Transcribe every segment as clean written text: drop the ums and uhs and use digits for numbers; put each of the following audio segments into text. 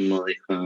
No deja.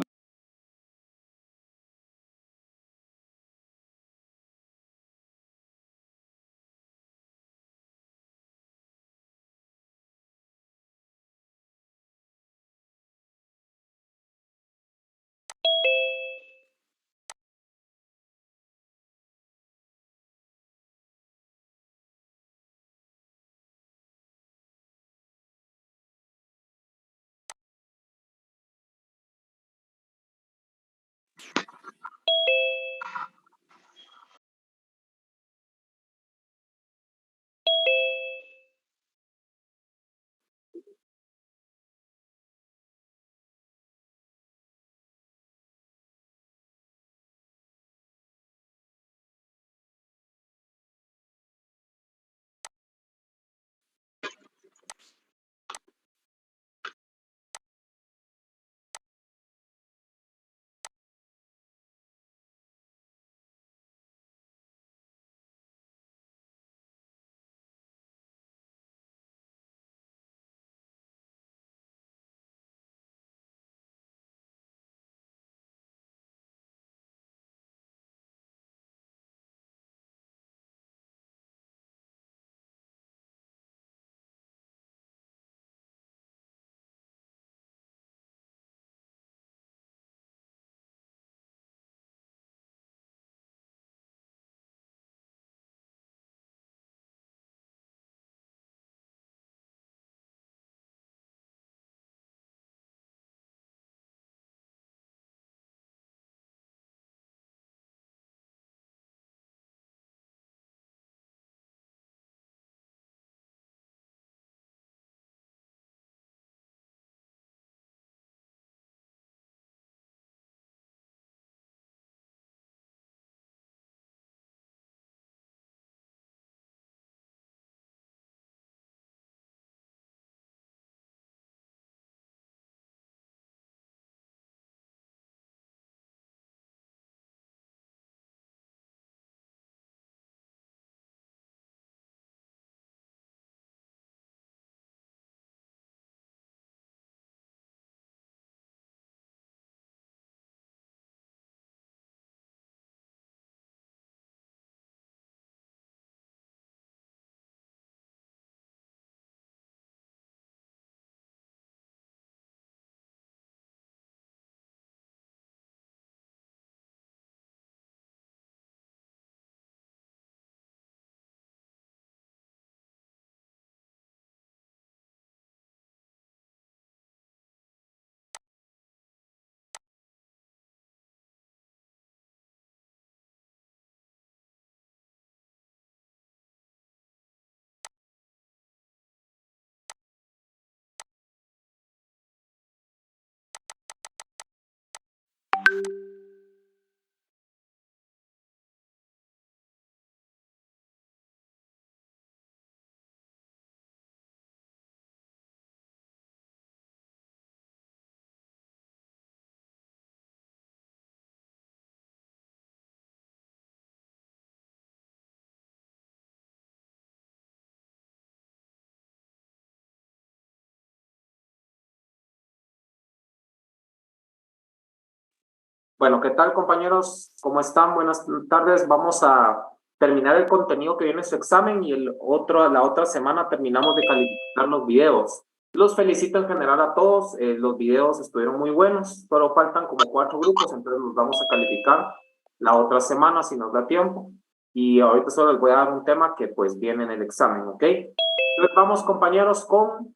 Bueno, ¿qué tal, compañeros? ¿Cómo están? Buenas tardes. Vamos a terminar el contenido que viene en su examen y la otra semana terminamos de calificar los videos. Los felicito en general a todos. Los videos estuvieron muy buenos. Solo faltan como 4 grupos, entonces los vamos a calificar la otra semana si nos da tiempo. Y ahorita solo les voy a dar un tema que pues viene en el examen, ¿ok? Entonces vamos, compañeros, con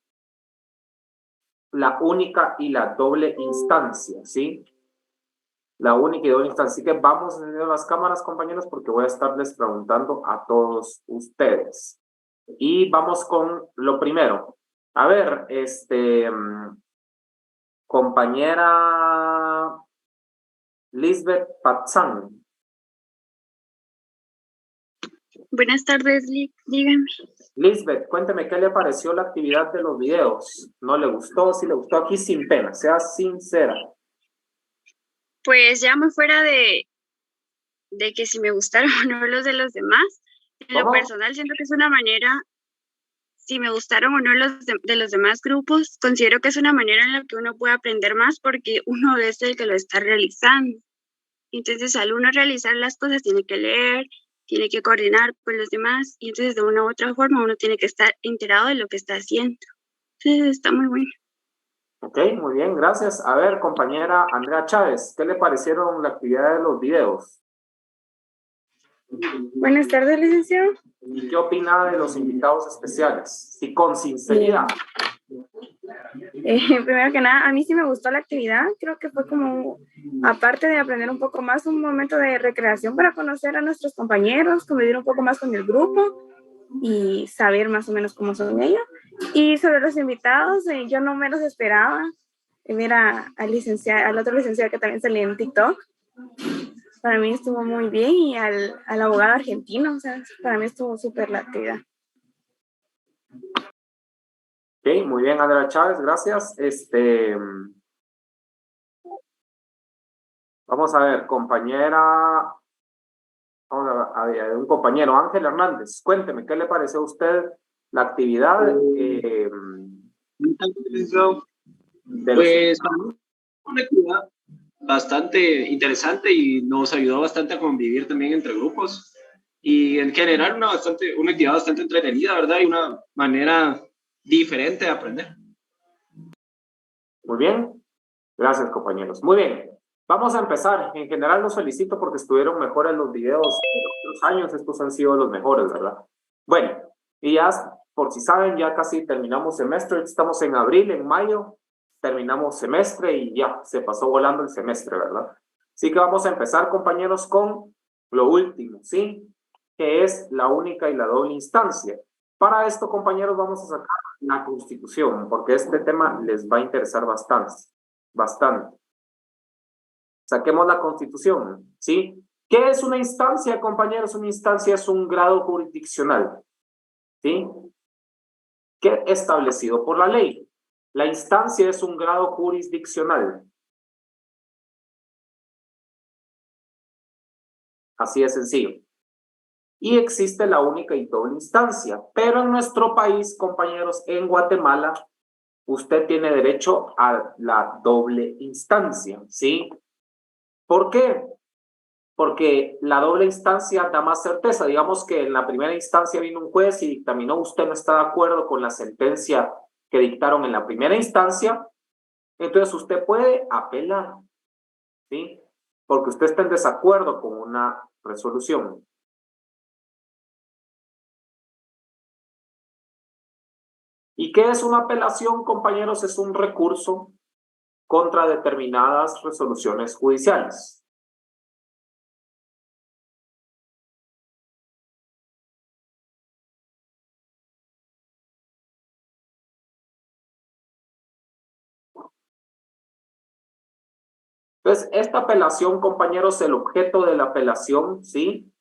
la única y la doble instancia, ¿sí? La única y doble instancia. Así que vamos a encender las cámaras, compañeros, porque voy a estarles preguntando a todos ustedes. Y vamos con lo primero. A ver, compañera Lisbeth Patzán. Buenas tardes, dígame. Lisbeth, cuénteme qué le pareció la actividad de los videos. ¿No le gustó? Si le gustó, aquí sin pena, sea sincera. Pues ya muy fuera de que si me gustaron o no los de los demás, en lo ¿Cómo? personal siento que es una manera, si me gustaron o no de los demás grupos, considero que es una manera en la que uno puede aprender más porque uno es el que lo está realizando. Entonces, al uno realizar las cosas, tiene que leer, tiene que coordinar con los demás, y entonces de una u otra forma uno tiene que estar enterado de lo que está haciendo. Entonces, está muy bueno. Ok, muy bien, gracias. A ver, compañera Andrea Chávez, ¿qué le parecieron la actividad de los videos? Buenas tardes, licenciado. ¿Y qué opina de los invitados especiales? Sí, con sinceridad. Primero que nada, a mí sí me gustó la actividad. Creo que fue como, aparte de aprender un poco más, un momento de recreación para conocer a nuestros compañeros, convivir un poco más con el grupo y saber más o menos cómo son ellos. Y sobre los invitados, yo no me los esperaba. Ver al otro licenciado que también salía en TikTok. Para mí estuvo muy bien y al abogado argentino, o sea, para mí estuvo súper la actividad. Ok, muy bien, Andrea Chávez, gracias. Vamos a ver, compañera, vamos a ver, un compañero, Ángel Hernández, cuénteme, ¿qué le pareció a usted la actividad? Pues para mí fue una actividad bastante interesante y nos ayudó bastante a convivir también entre grupos y en general una actividad bastante entretenida, ¿verdad? Y una manera diferente de aprender. Muy bien, gracias compañeros. Muy bien, vamos a empezar. En general los felicito porque estuvieron mejores los videos de los años, estos han sido los mejores, ¿verdad? Bueno, y ya por si saben, ya casi terminamos semestre, estamos en abril, en mayo, terminamos semestre y ya se pasó volando el semestre, ¿verdad? Así que vamos a empezar, compañeros, con lo último, ¿sí? Que es la única y la doble instancia. Para esto, compañeros, vamos a sacar la Constitución, porque este tema les va a interesar bastante, bastante. Saquemos la Constitución, ¿sí? ¿Qué es una instancia, compañeros? Una instancia es un grado jurisdiccional, ¿sí? Que establecido por la ley. La instancia es un grado jurisdiccional. Así de sencillo. Y existe la única y doble instancia. Pero en nuestro país, compañeros, en Guatemala, usted tiene derecho a la doble instancia, ¿sí? ¿Por qué? Porque la doble instancia da más certeza. Digamos que en la primera instancia vino un juez y dictaminó, usted no está de acuerdo con la sentencia que dictaron en la primera instancia, entonces usted puede apelar, ¿sí? Porque usted está en desacuerdo con una resolución. ¿Y qué es una apelación, compañeros? Es un recurso contra determinadas resoluciones judiciales. Entonces, esta apelación, compañeros, el objeto de la apelación, ¿sí?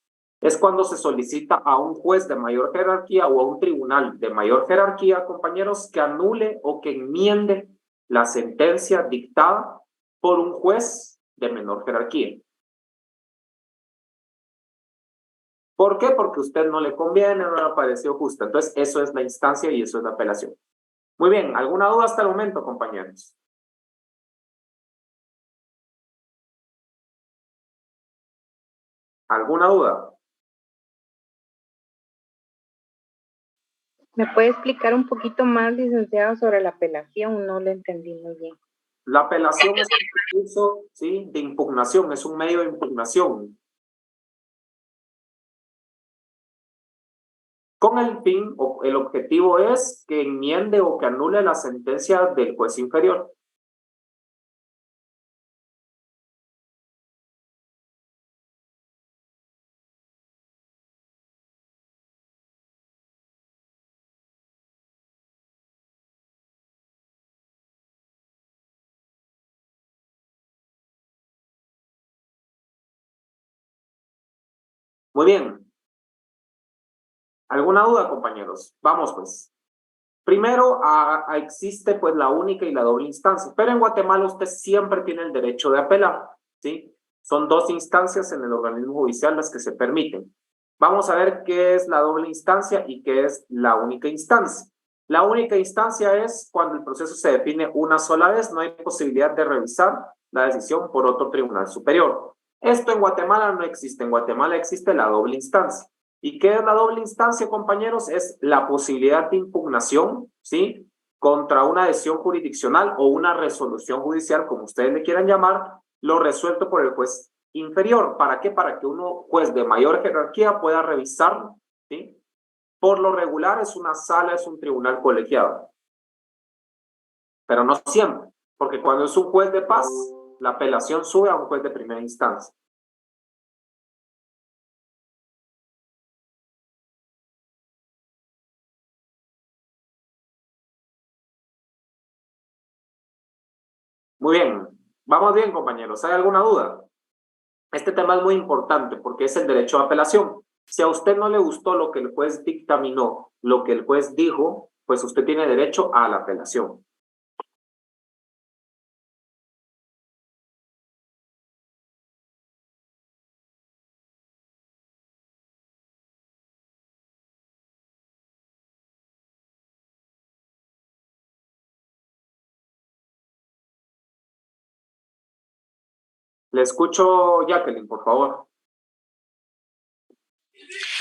Es cuando se solicita a un juez de mayor jerarquía o a un tribunal de mayor jerarquía, compañeros, que anule o que enmiende la sentencia dictada por un juez de menor jerarquía. ¿Por qué? Porque a usted no le conviene, no le pareció justa. Entonces, eso es la instancia y eso es la apelación. Muy bien, ¿alguna duda hasta el momento, compañeros? ¿Alguna duda? ¿Me puede explicar un poquito más, licenciado, sobre la apelación? No lo entendí muy bien. La apelación es un recurso, ¿sí?, de impugnación, es un medio de impugnación. Con el fin, o el objetivo es que enmiende o que anule la sentencia del juez inferior. Muy bien. ¿Alguna duda, compañeros? Vamos, pues. Primero, existe pues la única y la doble instancia, pero en Guatemala usted siempre tiene el derecho de apelar, ¿sí? Son dos instancias en el organismo judicial las que se permiten. Vamos a ver qué es la doble instancia y qué es la única instancia. La única instancia es cuando el proceso se define una sola vez, no hay posibilidad de revisar la decisión por otro tribunal superior. Esto en Guatemala no existe. En Guatemala existe la doble instancia. ¿Y qué es la doble instancia, compañeros? Es la posibilidad de impugnación, ¿sí?, contra una decisión jurisdiccional o una resolución judicial, como ustedes le quieran llamar, lo resuelto por el juez inferior. ¿Para qué? Para que uno, juez de mayor jerarquía, pueda revisarlo, ¿sí? Por lo regular es una sala, es un tribunal colegiado. Pero no siempre, porque cuando es un juez de paz, la apelación sube a un juez de primera instancia. Muy bien, vamos bien, compañeros. ¿Hay alguna duda? Este tema es muy importante porque es el derecho a apelación. Si a usted no le gustó lo que el juez dictaminó, lo que el juez dijo, pues usted tiene derecho a la apelación. Le escucho, Jacqueline, por favor.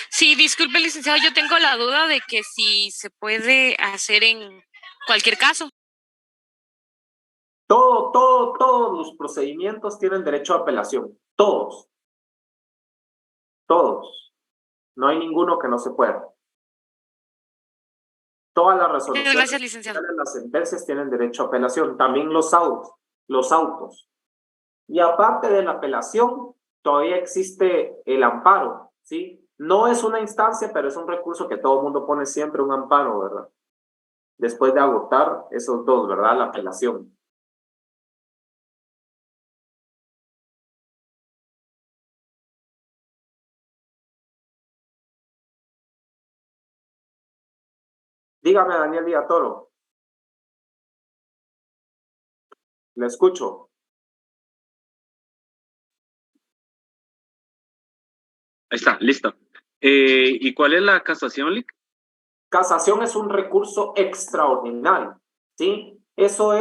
Sí, disculpe, licenciado, yo tengo la duda de que si se puede hacer en cualquier caso. Todos los procedimientos tienen derecho a apelación. Todos. Todos. No hay ninguno que no se pueda. Todas las resoluciones, gracias, licenciado, las sentencias tienen derecho a apelación. También los autos. Y aparte de la apelación, todavía existe el amparo, ¿sí? No es una instancia, pero es un recurso que todo el mundo pone siempre, un amparo, ¿verdad? Después de agotar esos dos, ¿verdad? La apelación. Dígame, Daniel Villatoro. Le escucho. Ahí está, listo. ¿Y cuál es la casación, Lic? Casación es un recurso extraordinario, ¿sí? Eso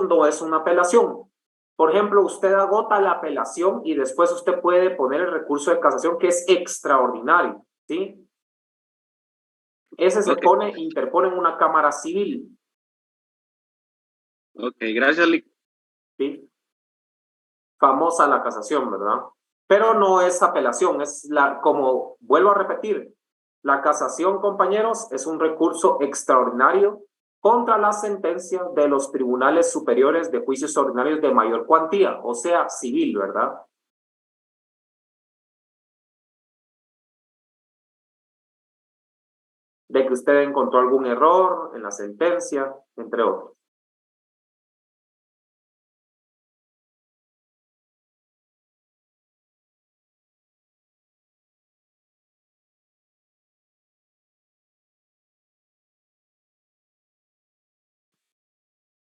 no es una apelación. Por ejemplo, usted agota la apelación y después usted puede poner el recurso de casación que es extraordinario, ¿sí? Ese se interpone en una cámara civil. Ok, gracias, Lic. ¿Sí? Famosa la casación, ¿verdad? Pero no es apelación, como vuelvo a repetir, la casación, compañeros, es un recurso extraordinario contra la sentencia de los tribunales superiores de juicios ordinarios de mayor cuantía, o sea, civil, ¿verdad? De que usted encontró algún error en la sentencia, entre otros.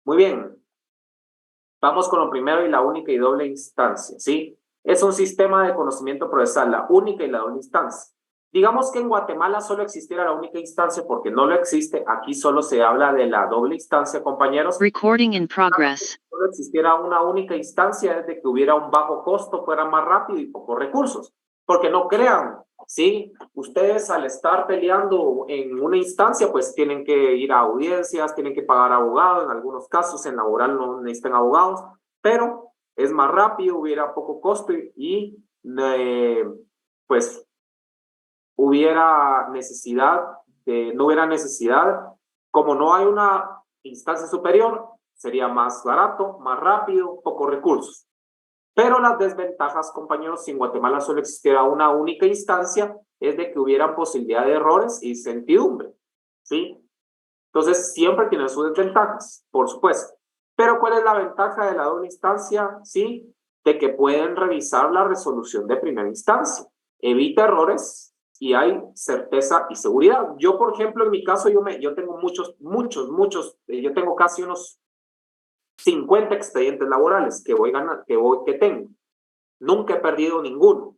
Muy bien. Vamos con lo primero y la única y doble instancia, ¿sí? Es un sistema de conocimiento procesal, la única y la doble instancia. Digamos que en Guatemala solo existiera la única instancia porque no lo existe. Aquí solo se habla de la doble instancia, compañeros. Recording in progress. Si solo existiera una única instancia es de que hubiera un bajo costo, fuera más rápido y pocos recursos. Porque no crean, ¿sí? Ustedes al estar peleando en una instancia, pues tienen que ir a audiencias, tienen que pagar abogados, en algunos casos en laboral no necesitan abogados, pero es más rápido, hubiera poco costo y pues no hubiera necesidad, como no hay una instancia superior, sería más barato, más rápido, pocos recursos. Pero las desventajas, compañeros, si en Guatemala solo existiera una única instancia, es de que hubiera posibilidad de errores y incertidumbre, ¿sí? Entonces, siempre tiene sus desventajas, por supuesto. Pero, ¿cuál es la ventaja de la doble instancia? Sí, de que pueden revisar la resolución de primera instancia. Evita errores y hay certeza y seguridad. Yo, por ejemplo, en mi caso, yo tengo yo tengo casi unos 50 expedientes laborales que tengo. Nunca he perdido ninguno,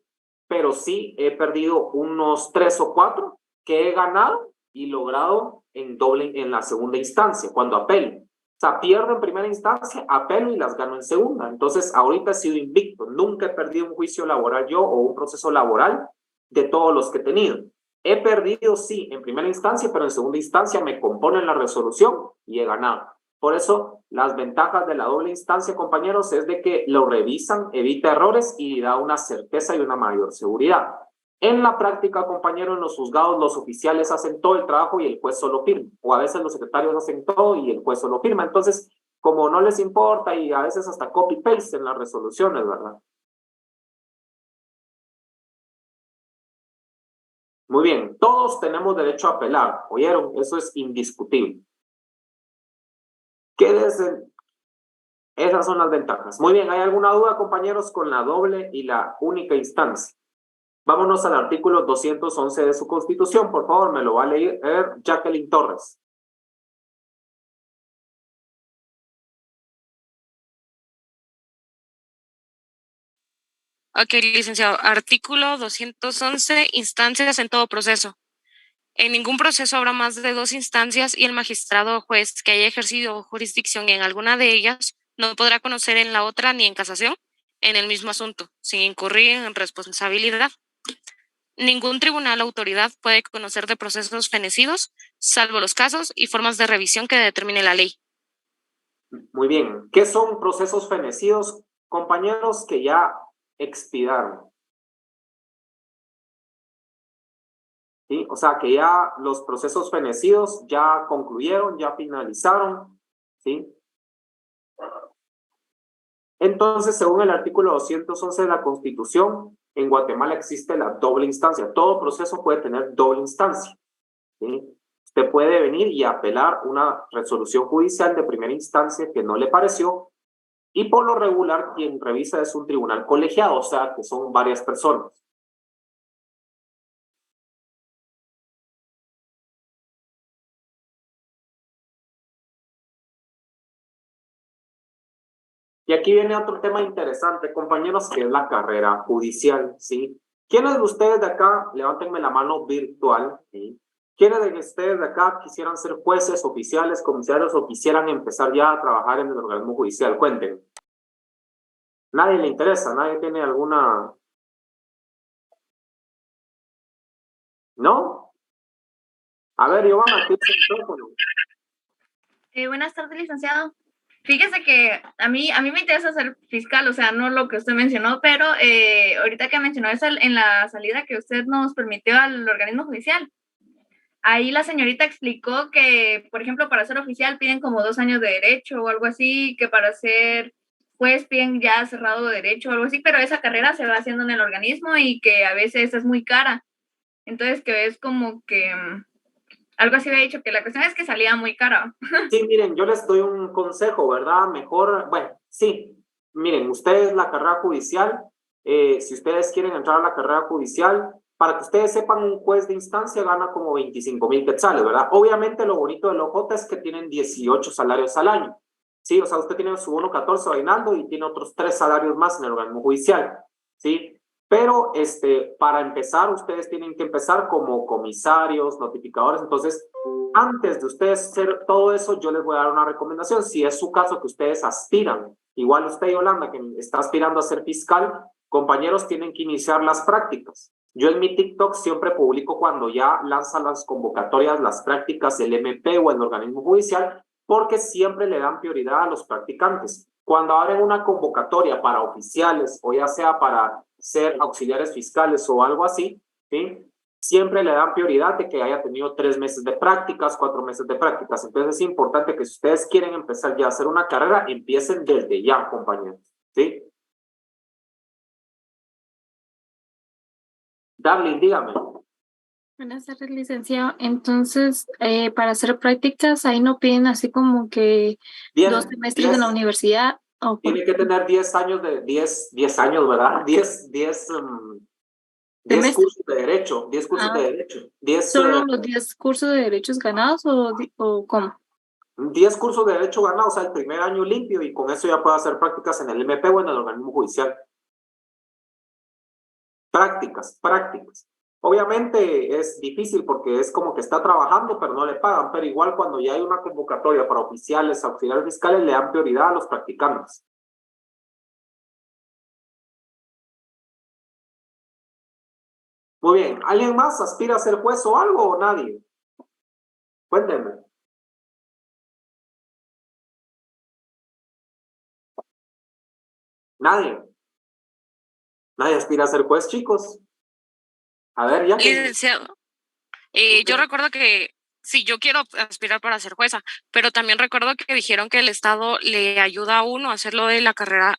pero sí he perdido unos 3 o 4 que he ganado y logrado en la segunda instancia, cuando apelo. O sea, pierdo en primera instancia, apelo y las gano en segunda. Entonces, ahorita he sido invicto. Nunca he perdido un juicio laboral yo o un proceso laboral de todos los que he tenido. He perdido, sí, en primera instancia, pero en segunda instancia me componen la resolución y he ganado. Por eso, las ventajas de la doble instancia, compañeros, es de que lo revisan, evita errores y da una certeza y una mayor seguridad. En la práctica, compañeros, en los juzgados, los oficiales hacen todo el trabajo y el juez solo firma. O a veces los secretarios hacen todo y el juez solo firma. Entonces, como no les importa y a veces hasta copy-paste en las resoluciones, ¿verdad? Muy bien, todos tenemos derecho a apelar. ¿Oyeron? Eso es indiscutible. Esas son las ventajas. Muy bien, ¿hay alguna duda, compañeros, con la doble y la única instancia? Vámonos al artículo 211 de su Constitución. Por favor, me lo va a leer Jacqueline Torres. Ok, licenciado. Artículo 211, instancias en todo proceso. En ningún proceso habrá más de 2 instancias y el magistrado o juez que haya ejercido jurisdicción en alguna de ellas no podrá conocer en la otra ni en casación en el mismo asunto, sin incurrir en responsabilidad. Ningún tribunal o autoridad puede conocer de procesos fenecidos, salvo los casos y formas de revisión que determine la ley. Muy bien. ¿Qué son procesos fenecidos, compañeros, que ya expiraron? ¿Sí? O sea, que ya los procesos fenecidos ya concluyeron, ya finalizaron, ¿sí? Entonces, según el artículo 211 de la Constitución, en Guatemala existe la doble instancia. Todo proceso puede tener doble instancia, ¿sí? Usted puede venir y apelar una resolución judicial de primera instancia que no le pareció, y por lo regular quien revisa es un tribunal colegiado, o sea, que son varias personas. Y aquí viene otro tema interesante, compañeros, que es la carrera judicial, ¿sí? ¿Quiénes de ustedes de acá, levántenme la mano virtual, ¿sí? ¿Quiénes de ustedes de acá quisieran ser jueces, oficiales, comisarios o quisieran empezar ya a trabajar en el organismo judicial? Cuenten. ¿Nadie le interesa? ¿Nadie tiene alguna...? ¿No? A ver, Giovanna, ¿qué es el micrófono? Buenas tardes, licenciado. Fíjese que a mí me interesa ser fiscal, o sea, no lo que usted mencionó, pero ahorita que mencionó eso en la salida que usted nos permitió al organismo judicial, ahí la señorita explicó que, por ejemplo, para ser oficial piden como 2 años de derecho o algo así, que para ser juez piden ya cerrado de derecho o algo así, pero esa carrera se va haciendo en el organismo y que a veces es muy cara. Entonces, que es como que... algo así había dicho, que la cuestión es que salía muy cara. Sí, miren, yo les doy un consejo, ¿verdad? Mejor, bueno, sí, miren, ustedes la carrera judicial, si ustedes quieren entrar a la carrera judicial, para que ustedes sepan, un juez de instancia gana como 25,000 quetzales, ¿verdad? Obviamente lo bonito de los OJ es que tienen 18 salarios al año, ¿sí? O sea, usted tiene su 1,14 aguinaldo y tiene otros 3 salarios más en el organismo judicial, ¿sí? Pero para empezar, ustedes tienen que empezar como comisarios, notificadores. Entonces, antes de ustedes hacer todo eso, yo les voy a dar una recomendación. Si es su caso que ustedes aspiran, igual usted, Yolanda, que está aspirando a ser fiscal, compañeros, tienen que iniciar las prácticas. Yo en mi TikTok siempre publico cuando ya lanzan las convocatorias, las prácticas, el MP o el organismo judicial, porque siempre le dan prioridad a los practicantes. Cuando abren una convocatoria para oficiales o ya sea para ser auxiliares fiscales o algo así, ¿sí? Siempre le dan prioridad de que haya tenido 3 meses de prácticas, 4 meses de prácticas. Entonces es importante que si ustedes quieren empezar ya a hacer una carrera, empiecen desde ya, compañeros, ¿sí? Darlene, dígame. Buenas tardes, licenciado. Entonces, para hacer prácticas, ahí no piden así como que Bien, 2 semestres en la universidad. Tiene que tener 10 años, 10 años, ¿verdad? 10 cursos de derecho, 10 cursos de derecho. 10, ¿Solo los 10 cursos de derechos ganados o cómo? 10 cursos de derecho ganados, o sea, el primer año limpio, y con eso ya puede hacer prácticas en el MP o en el organismo judicial. Prácticas. Obviamente es difícil porque es como que está trabajando, pero no le pagan, pero igual cuando ya hay una convocatoria para oficiales, auxiliares fiscales, le dan prioridad a los practicantes. Muy bien, ¿alguien más aspira a ser juez o algo o nadie? Cuéntenme. Nadie. Nadie aspira a ser juez, chicos. A ver, ya que... Licenciado, yo recuerdo que sí, yo quiero aspirar para ser jueza, pero también recuerdo que dijeron que el Estado le ayuda a uno a hacer lo de la carrera,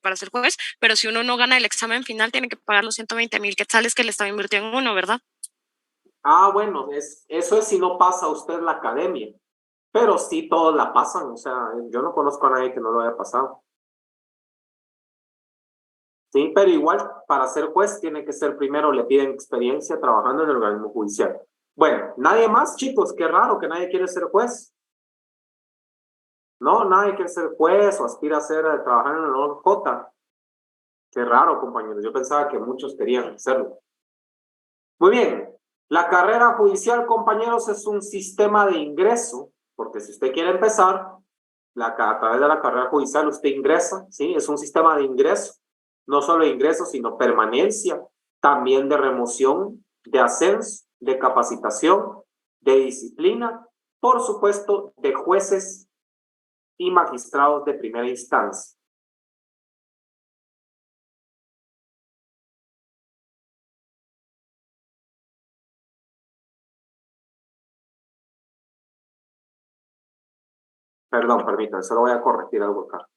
para ser juez, pero si uno no gana el examen final, tiene que pagar los 120,000 quetzales que el Estado invirtió en uno, ¿verdad? Ah, bueno, eso es si no pasa usted la academia, pero sí todos la pasan, o sea, yo no conozco a nadie que no lo haya pasado. Sí, pero igual para ser juez tiene que ser primero, le piden experiencia trabajando en el organismo judicial. Bueno, nadie más, chicos, qué raro que nadie quiere ser juez. No, nadie quiere ser juez o aspira a trabajar en el OJ. Qué raro, compañeros, yo pensaba que muchos querían hacerlo. Muy bien, la carrera judicial, compañeros, es un sistema de ingreso, porque si usted quiere empezar, a través de la carrera judicial usted ingresa, ¿sí? Es un sistema de ingreso, no solo de ingreso, sino permanencia, también de remoción, de ascenso, de capacitación, de disciplina, por supuesto, de jueces y magistrados de primera instancia. Perdón, permítanme, solo voy a corregir algo acá.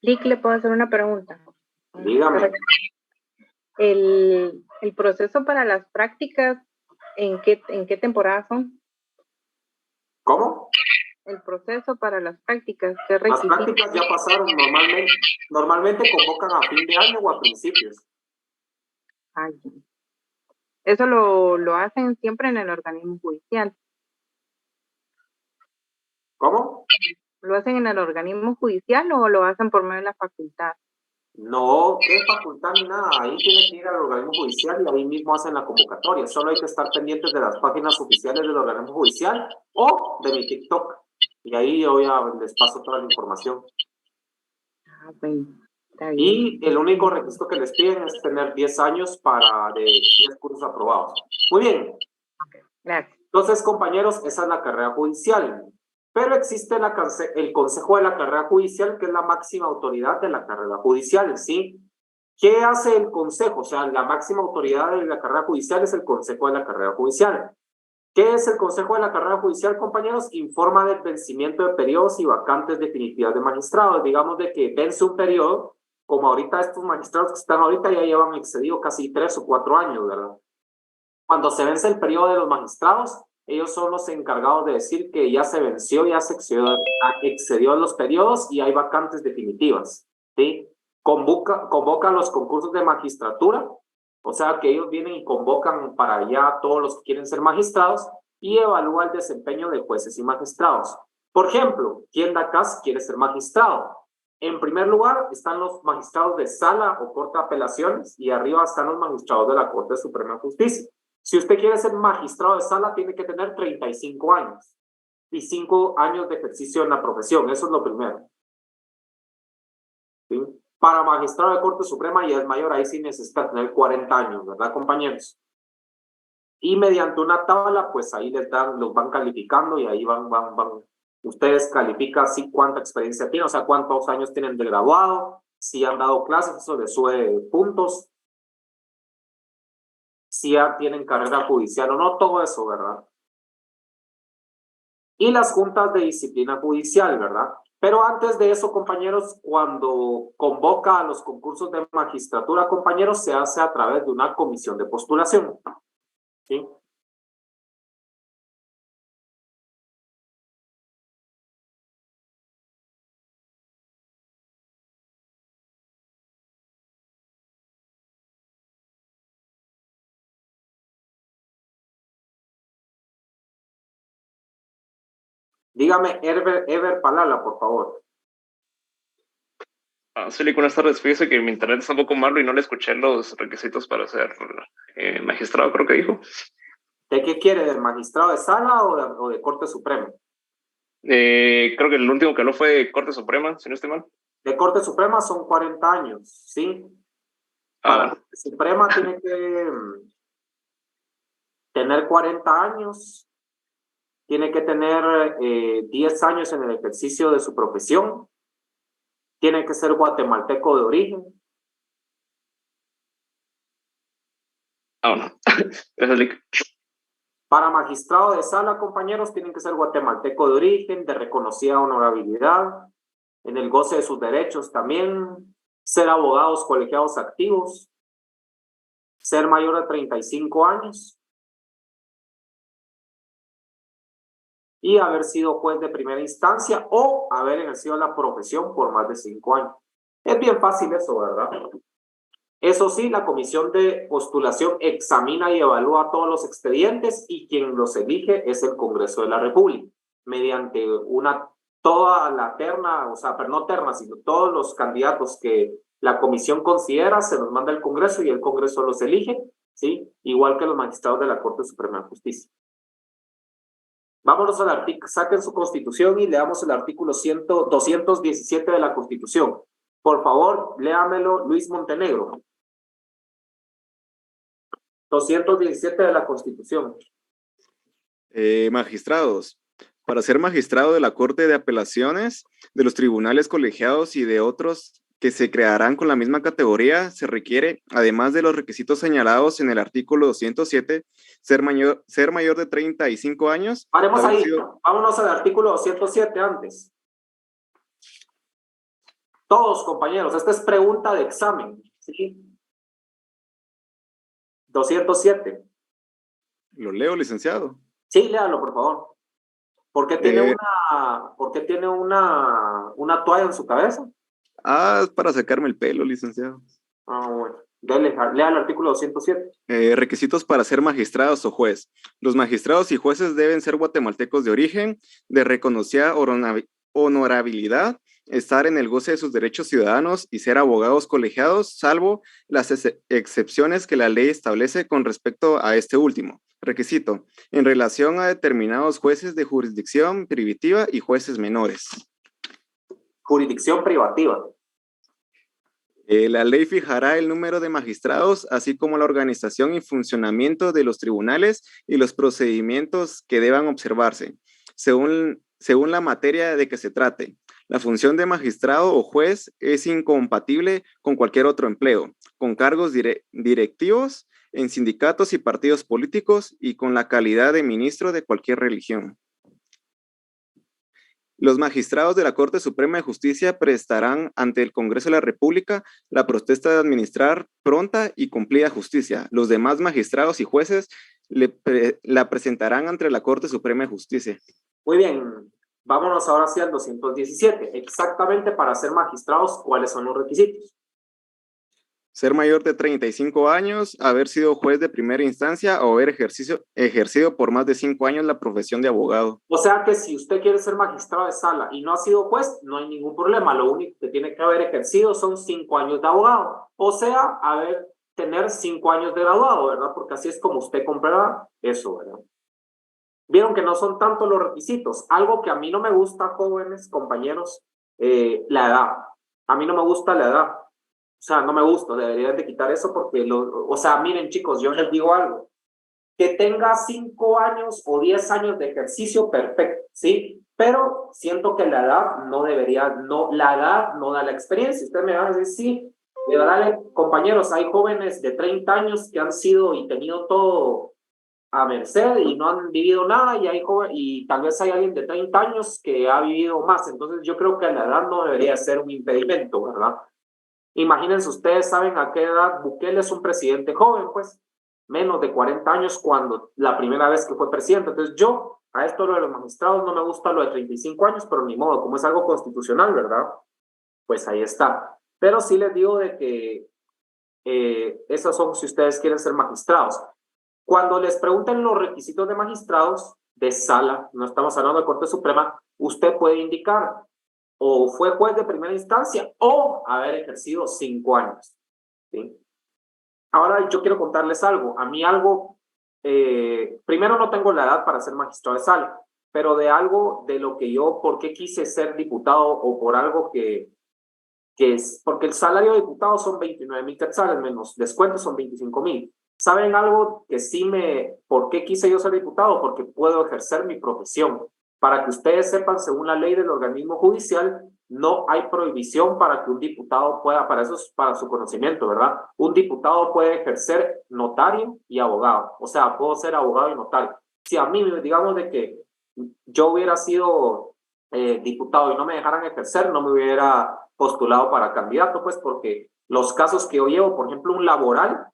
Lick, le puedo hacer una pregunta. Dígame. El proceso para las prácticas, ¿en qué temporada son? ¿Cómo? El proceso para las prácticas, ¿qué Las requisitos? prácticas ya pasaron, normalmente convocan a fin de año o a principios. Ay, eso lo hacen siempre en el organismo judicial. ¿Cómo? ¿Lo hacen en el organismo judicial o lo hacen por medio de la facultad? No, qué facultad ni nada. Ahí tiene que ir al organismo judicial y ahí mismo hacen la convocatoria. Solo hay que estar pendientes de las páginas oficiales del organismo judicial o de mi TikTok. Y ahí yo ya les paso toda la información. Ah, bueno, está bien. Y el único requisito que les piden es tener 10 años de 10 cursos aprobados. Muy bien. Gracias. Entonces, compañeros, esa es la carrera judicial. Pero existe el Consejo de la Carrera Judicial, que es la máxima autoridad de la carrera judicial, ¿sí? ¿Qué hace el Consejo? O sea, la máxima autoridad de la carrera judicial es el Consejo de la Carrera Judicial. ¿Qué es el Consejo de la Carrera Judicial, compañeros? Informa del vencimiento de periodos y vacantes definitivas de magistrados. Digamos de que vence un periodo, como ahorita estos magistrados que están ahorita ya llevan excedido casi 3 o 4 años, ¿verdad? Cuando se vence el periodo de los magistrados, ellos son los encargados de decir que ya se venció, ya se excedió los periodos y hay vacantes definitivas, ¿sí? Convoca los concursos de magistratura, o sea que ellos vienen y convocan para allá a todos los que quieren ser magistrados y evalúa el desempeño de jueces y magistrados. Por ejemplo, ¿quién de acá quiere ser magistrado? En primer lugar están los magistrados de sala o corte de apelaciones y arriba están los magistrados de la Corte Suprema de Justicia. Si usted quiere ser magistrado de sala, tiene que tener 35 años y 5 años de ejercicio en la profesión. Eso es lo primero. ¿Sí? Para magistrado de Corte Suprema ya es mayor, ahí sí necesita tener 40 años, ¿verdad, compañeros? Y mediante una tabla, pues ahí los van calificando y ahí van. Ustedes califican así cuánta experiencia tienen, o sea, cuántos años tienen de graduado, si han dado clases, eso les sube puntos. Si ya tienen carrera judicial o no, todo eso, ¿verdad? Y las juntas de disciplina judicial, ¿verdad? Pero antes de eso, compañeros, cuando convoca a los concursos de magistratura, compañeros, se hace a través de una comisión de postulación, ¿sí? Dígame, Ever Palala, por favor. Sí, buenas tardes. Fíjese que mi internet está un poco malo y no le escuché los requisitos para ser magistrado, creo que dijo. ¿De qué quiere? ¿Del magistrado de sala o de Corte Suprema? Creo que el último que habló fue Corte Suprema, si no estoy mal. De Corte Suprema son 40 años, ¿sí? Para Bueno. Corte Suprema tiene que tener 40 años, tiene que tener 10 años en el ejercicio de su profesión, tiene que ser guatemalteco de origen. No. Gracias, Lick. Para magistrado de sala, compañeros, tienen que ser guatemalteco de origen, de reconocida honorabilidad, en el goce de sus derechos también, ser abogados colegiados activos, ser mayor de 35 años y haber sido juez de primera instancia o haber ejercido la profesión por más de 5 años. Es bien fácil eso, ¿verdad? Eso sí, la comisión de postulación examina y evalúa todos los expedientes y quien los elige es el Congreso de la República, mediante toda la terna, o sea, pero no terna, sino todos los candidatos que la comisión considera, se los manda al Congreso y el Congreso los elige, ¿sí? Igual que los magistrados de la Corte Suprema de Justicia. Vámonos al artículo, saquen su Constitución y leamos el artículo 217 de la Constitución. Por favor, léamelo, Luis Montenegro. 217 de la Constitución. Magistrados. Para ser magistrado de la Corte de Apelaciones, de los tribunales colegiados y de otros que se crearán con la misma categoría, se requiere, además de los requisitos señalados en el artículo 207, ser mayor de 35 años. Paremos ahí, vámonos al artículo 207 antes. Todos, compañeros, esta es pregunta de examen, ¿sí? 207. Lo leo, licenciado. Sí, léalo, por favor. ¿Por qué tiene una toalla en su cabeza? Es para sacarme el pelo, licenciado. Bueno. Lea el artículo 207. Requisitos para ser magistrados o juez. Los magistrados y jueces deben ser guatemaltecos de origen, de reconocida honorabilidad, estar en el goce de sus derechos ciudadanos y ser abogados colegiados, salvo las excepciones que la ley establece con respecto a este último. Requisito, en relación a determinados jueces de jurisdicción privativa y jueces menores. Jurisdicción privativa. La ley fijará el número de magistrados, así como la organización y funcionamiento de los tribunales y los procedimientos que deban observarse, según la materia de que se trate. La función de magistrado o juez es incompatible con cualquier otro empleo, con cargos directivos en sindicatos y partidos políticos y con la calidad de ministro de cualquier religión. Los magistrados de la Corte Suprema de Justicia prestarán ante el Congreso de la República la protesta de administrar pronta y cumplida justicia. Los demás magistrados y jueces la presentarán ante la Corte Suprema de Justicia. Muy bien, vámonos ahora sí al 217. Exactamente para ser magistrados, ¿cuáles son los requisitos? Ser mayor de 35 años, haber sido juez de primera instancia o haber ejercido por más de 5 años la profesión de abogado. O sea que si usted quiere ser magistrado de sala y no ha sido juez, no hay ningún problema. Lo único que tiene que haber ejercido son 5 años de abogado. O sea, tener 5 años de graduado, ¿verdad? Porque así es como usted comprará eso, ¿verdad? Vieron que no son tanto los requisitos. Algo que a mí no me gusta, jóvenes, compañeros, la edad. A mí no me gusta la edad. O sea, no me gusta, deberían de quitar eso porque, miren chicos, yo les digo algo, que tenga 5 años o 10 años de ejercicio, perfecto, ¿sí? Pero siento que la edad la edad no da la experiencia. Usted me va a decir, sí, de verdad, compañeros, hay jóvenes de 30 años que han sido y tenido todo a merced y no han vivido nada y tal vez hay alguien de 30 años que ha vivido más. Entonces yo creo que la edad no debería ser un impedimento, ¿verdad? Imagínense, ustedes saben a qué edad Bukele es un presidente joven, pues, menos de 40 años cuando la primera vez que fue presidente. Entonces a esto lo de los magistrados no me gusta lo de 35 años, pero ni modo, como es algo constitucional, ¿verdad? Pues ahí está. Pero sí les digo de que esos son si ustedes quieren ser magistrados. Cuando les pregunten los requisitos de magistrados, de sala, no estamos hablando de Corte Suprema, usted puede indicar o fue juez de primera instancia o haber ejercido 5 años. ¿Sí? Ahora yo quiero contarles algo. A mí algo, primero no tengo la edad para ser magistrado de sala, pero de algo de lo que yo, por qué quise ser diputado o por algo que es, porque el salario de diputado son 29,000 quetzales, menos descuentos son 25,000. ¿Saben algo que sí por qué quise yo ser diputado? Porque puedo ejercer mi profesión. Para que ustedes sepan, según la ley del organismo judicial, no hay prohibición para que un diputado pueda, para eso es para su conocimiento, ¿verdad? Un diputado puede ejercer notario y abogado. O sea, puedo ser abogado y notario. Si a mí, digamos, de que yo hubiera sido diputado y no me dejaran ejercer, no me hubiera postulado para candidato, pues porque los casos que yo llevo, por ejemplo, un laboral,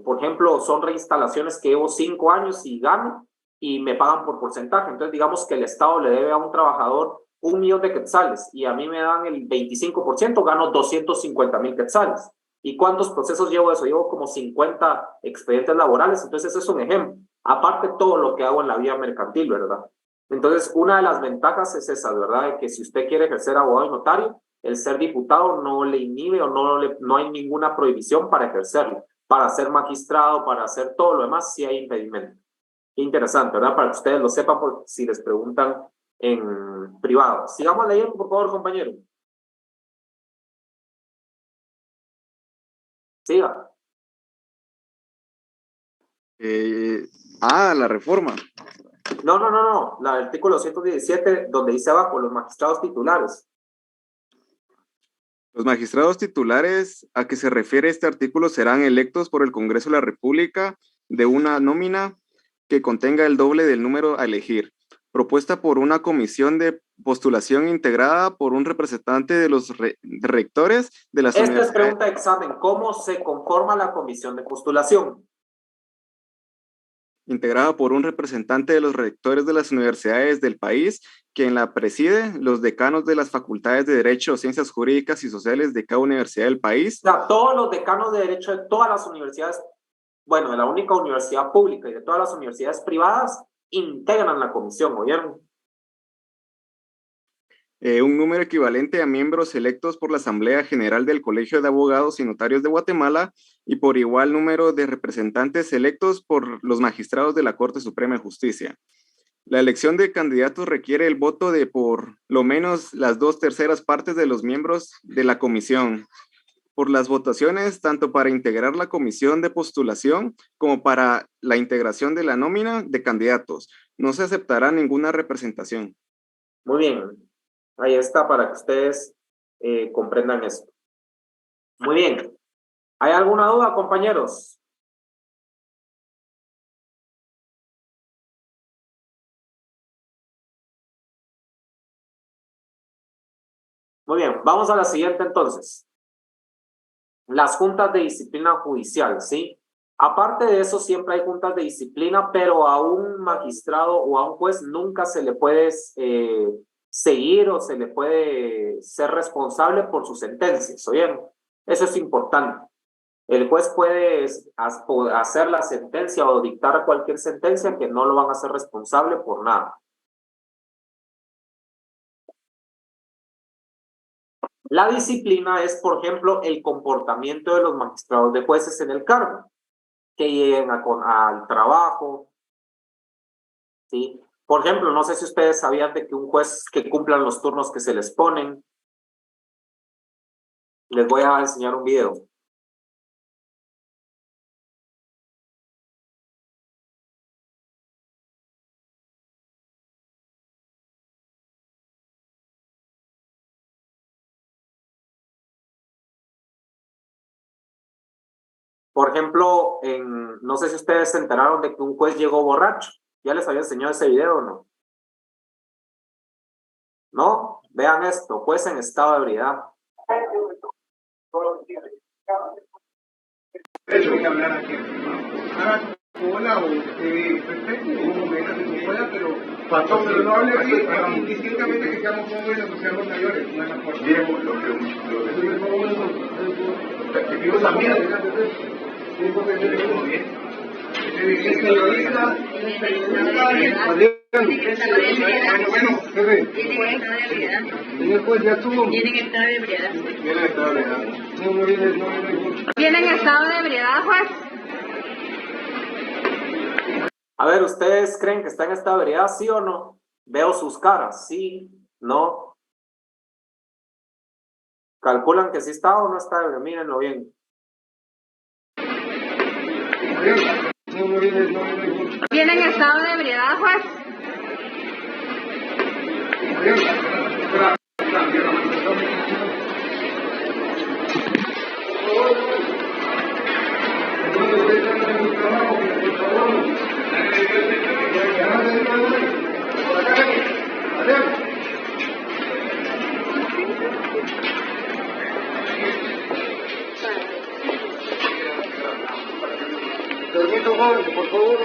por ejemplo, son reinstalaciones que llevo 5 años y gano y me pagan por porcentaje. Entonces, digamos que el Estado le debe a un trabajador 1,000,000 de quetzales y a mí me dan el 25%, gano 250,000 quetzales. ¿Y cuántos procesos llevo de eso? Llevo como 50 expedientes laborales, entonces ese es un ejemplo. Aparte todo lo que hago en la vía mercantil, ¿verdad? Entonces, una de las ventajas es esa, ¿verdad? De que si usted quiere ejercer abogado y notario, el ser diputado no le inhibe o no hay ninguna prohibición para ejercerlo. Para ser magistrado, para hacer todo lo demás, sí hay impedimento. Interesante, ¿verdad? Para que ustedes lo sepan por si les preguntan en privado. Sigamos leyendo, por favor, compañero. Siga. La reforma. No. El artículo 117, donde dice abajo, los magistrados titulares. Los magistrados titulares a que se refiere este artículo serán electos por el Congreso de la República de una nómina que contenga el doble del número a elegir, propuesta por una comisión de postulación integrada por un representante de los rectores de las universidades. Esta es pregunta de examen. ¿Cómo se conforma la comisión de postulación? Integrada por un representante de los rectores de las universidades del país, quien la preside, los decanos de las facultades de Derecho, Ciencias Jurídicas y Sociales de cada universidad del país. O sea, todos los decanos de Derecho de todas las universidades, bueno, de la única universidad pública y de todas las universidades privadas, integran la comisión, ¿oyeron? Un número equivalente a miembros electos por la Asamblea General del Colegio de Abogados y Notarios de Guatemala y por igual número de representantes electos por los magistrados de la Corte Suprema de Justicia. La elección de candidatos requiere el voto de por lo menos las 2/3 partes de los miembros de la comisión. Por las votaciones, tanto para integrar la comisión de postulación como para la integración de la nómina de candidatos, no se aceptará ninguna representación. Muy bien. Ahí está para que ustedes comprendan esto. Muy bien. ¿Hay alguna duda, compañeros? Muy bien, vamos a la siguiente entonces. Las juntas de disciplina judicial, ¿sí? Aparte de eso, siempre hay juntas de disciplina, pero a un magistrado o a un juez nunca se le puede seguir o se le puede ser responsable por sus sentencias, ¿oyeron? Eso es importante. El juez puede hacer la sentencia o dictar cualquier sentencia que no lo van a hacer responsable por nada. La disciplina es, por ejemplo, el comportamiento de los magistrados de jueces en el cargo, que lleguen al trabajo, ¿sí? Por ejemplo, no sé si ustedes sabían de que un juez que cumplan los turnos que se les ponen. Les voy a enseñar un video. Por ejemplo, no sé si ustedes se enteraron de que un juez llegó borracho. ¿Ya les había enseñado ese video o no? ¿No? Vean esto, juez en estado de ebriedad. Hola, pero pasó, pero no hable aquí, indistintamente que seamos jóvenes o seamos mayores. Miremos lo que también. Bueno, jefe. Señor juez, ya estuvo. Tienen estado de ebriedad. ¿Tienen estado de ebriedad, juez? A ver, ¿ustedes creen que está en esta ebriedad, sí o no? Veo sus caras, sí, no. ¿Calculan que sí está o no está? Mírenlo bien. ¿Tienen estado de ebriedad, juez? Permiso, joven, por favor.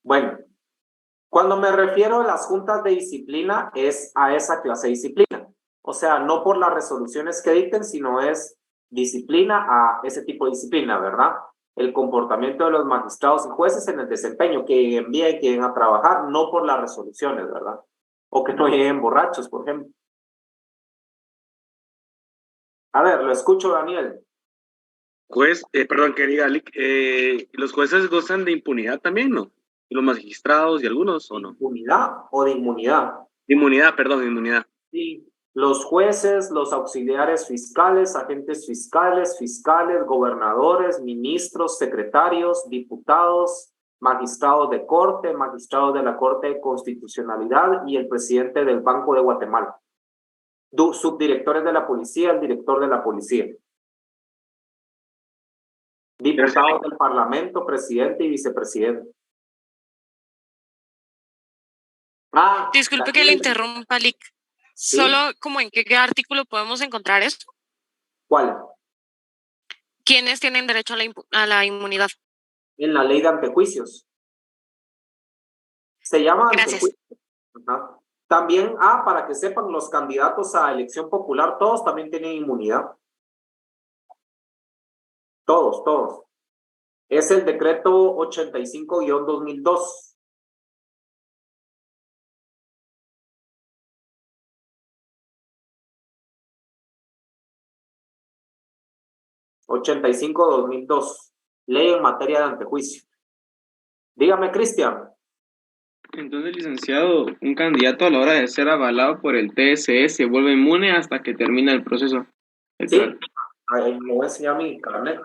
Bueno, cuando me refiero a las juntas de disciplina es a esa clase de disciplina. O sea, no por las resoluciones que dicten, sino es disciplina a ese tipo de disciplina, ¿verdad? El comportamiento de los magistrados y jueces en el desempeño, que lleguen bien, que lleguen a trabajar, no por las resoluciones, ¿verdad? O que no lleguen borrachos, por ejemplo. A ver, lo escucho, Daniel. Juez, perdón, querida Alic, los jueces gozan de impunidad también, ¿no? Y los magistrados y algunos, ¿o no? ¿Impunidad o de inmunidad? Inmunidad, perdón, inmunidad. Sí. Los jueces, los auxiliares fiscales, agentes fiscales, gobernadores, ministros, secretarios, diputados, magistrados de corte, magistrados de la Corte de Constitucionalidad y el presidente del Banco de Guatemala. Subdirectores de la policía, el director de la policía. Diputados del Parlamento, presidente y vicepresidente. Disculpe que le interrumpa, Lic. ¿Sí? Solo como en qué artículo podemos encontrar esto. ¿Cuál? ¿Quiénes tienen derecho a la inmunidad? En la ley de antejuicios. Se llama Gracias. Ajá. También, para que sepan, los candidatos a elección popular, todos también tienen inmunidad. Todos. Es el decreto 85-2002. (85-2002), ley en materia de antejuicio. Dígame, Cristian. Entonces, licenciado, un candidato a la hora de ser avalado por el TSE se vuelve inmune hasta que termina el proceso. Sí, ahí me voy a enseñar mi carnet.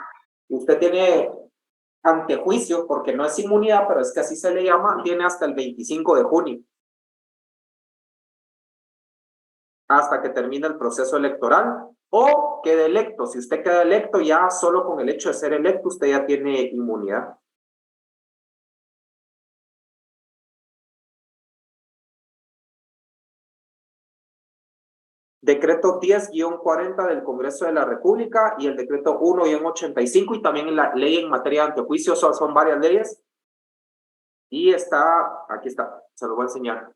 Usted tiene antejuicio, porque no es inmunidad, pero es que así se le llama, tiene hasta el 25 de junio. Hasta que termine el proceso electoral o quede electo. Si usted queda electo, ya solo con el hecho de ser electo, usted ya tiene inmunidad. Decreto 10-40 del Congreso de la República y el decreto 1-85 y también en la ley en materia de antejuicios, son varias leyes. Y aquí está, se lo voy a enseñar.